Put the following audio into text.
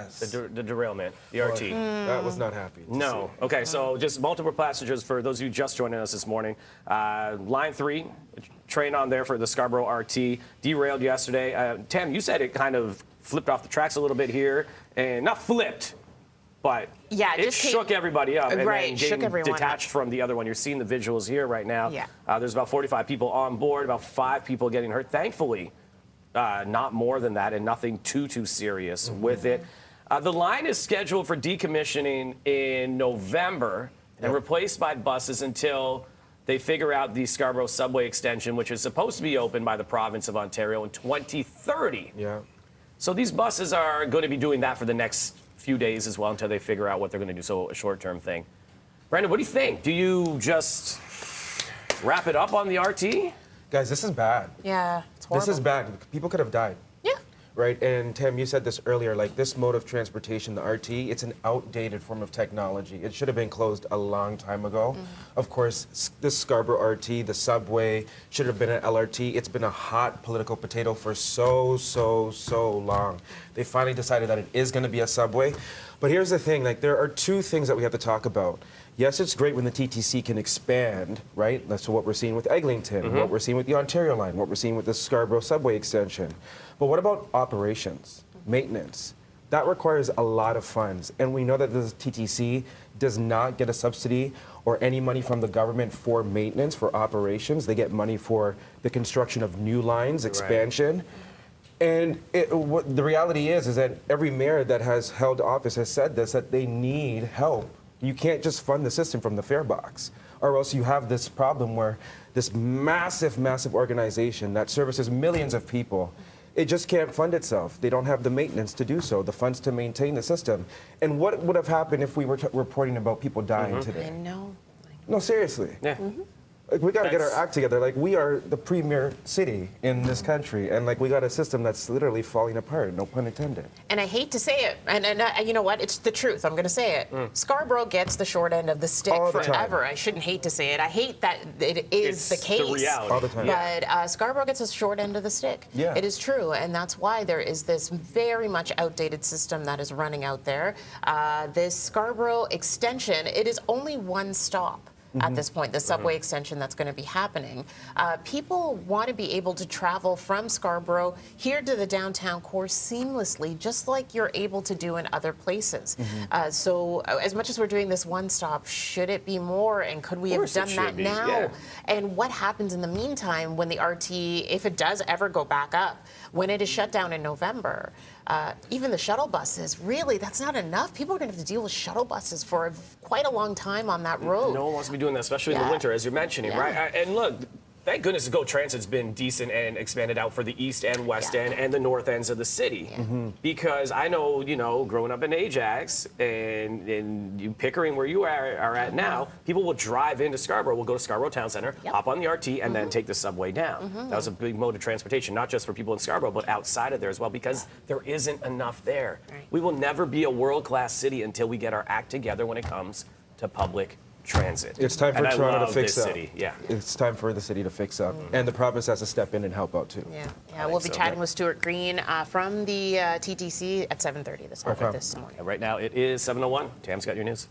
Yes. The derailment, the RT. That was not happy. No. Okay, so just multiple passengers for those of you just joining us this morning. Line 3, train on there for the Scarborough RT, derailed yesterday. Tam, you said it kind of flipped off the tracks a little bit here, and not flipped, but yeah, it shook everybody up. Right, and shook everyone detached up from the other one. You're seeing the visuals here right now. Yeah. There's about 45 people on board, about 5 people getting hurt. Thankfully, not more than that, and nothing too serious with it. The line is scheduled for decommissioning in November and replaced by buses until they figure out the Scarborough subway extension, which is supposed to be open by the province of Ontario in 2030. Yeah. So these buses are going to be doing that for the next few days as well until they figure out what they're going to do. So a short-term thing. Brandon, what do you think? Do you just wrap it up on the RT? Guys, this is bad. Yeah, it's horrible. This is bad. People could have died. Yeah. Right? And Tam, you said this earlier, like this mode of transportation, the RT, it's an outdated form of technology. It should have been closed a long time ago. Of course, this Scarborough RT, the subway, should have been an LRT. It's been a hot political potato for so long. They finally decided that it is going to be a subway. But here's the thing, like there are two things that we have to talk about. Yes, it's great when the TTC can expand, right? That's what we're seeing with Eglinton, what we're seeing with the Ontario Line, what we're seeing with the Scarborough subway extension. But what about operations, maintenance? That requires a lot of funds. And we know that the TTC does not get a subsidy or any money from the government for maintenance, for operations. They get money for the construction of new lines, expansion. And what the reality is that every mayor that has held office has said this, that they need help. You can't just fund the system from the fare box, or else you have this problem where this massive organization that services millions of people, it just can't fund itself. They don't have the maintenance to do so, the funds to maintain the system. And what would have happened if we were reporting about people dying today? I know. No, seriously. Yeah. Like, we got to get our act together. Like, we are the premier city in this country, and like we got a system that's literally falling apart. No pun intended. And I hate to say it, and you know what? It's the truth. I'm going to say it. Scarborough gets the short end of the stick All the forever. time. I shouldn't hate to say it. I hate that it is the case. The reality. All the time. But Scarborough gets the short end of the stick. Yeah. It is true, and that's why there is this very much outdated system that is running out there. This Scarborough extension, it is only one stop. At this point, the subway extension that's going to be happening. People want to be able to travel from Scarborough here to the downtown core seamlessly, just like you're able to do in other places. So as much as we're doing this one stop, should it be more, and could we have done that now? Yeah. And what happens in the meantime when the RT, if it does ever go back up, when it is shut down in November? Even the shuttle buses, really, that's not enough. People are going to have to deal with shuttle buses for quite a long time on that road. No one wants to be doing that, especially in the winter, as you're mentioning, right? And look, thank goodness GO Transit's been decent and expanded out for the east and west end and the north ends of the city. Because I know, you know, growing up in Ajax and you Pickering, where you are at now, people will drive into Scarborough, will go to Scarborough Town Center, hop on the RT, and then take the subway down. That was a big mode of transportation, not just for people in Scarborough, but outside of there as well, because there isn't enough there. We will never be a world-class city until we get our act together when it comes to public transit. It's time for Toronto to fix up. City. Yeah. It's time for the city to fix up, and the province has to step in and help out too. Yeah. We'll be chatting with Stuart Green from the TTC at 7:30 this morning. Right now it is 7:01. Tam's got your news.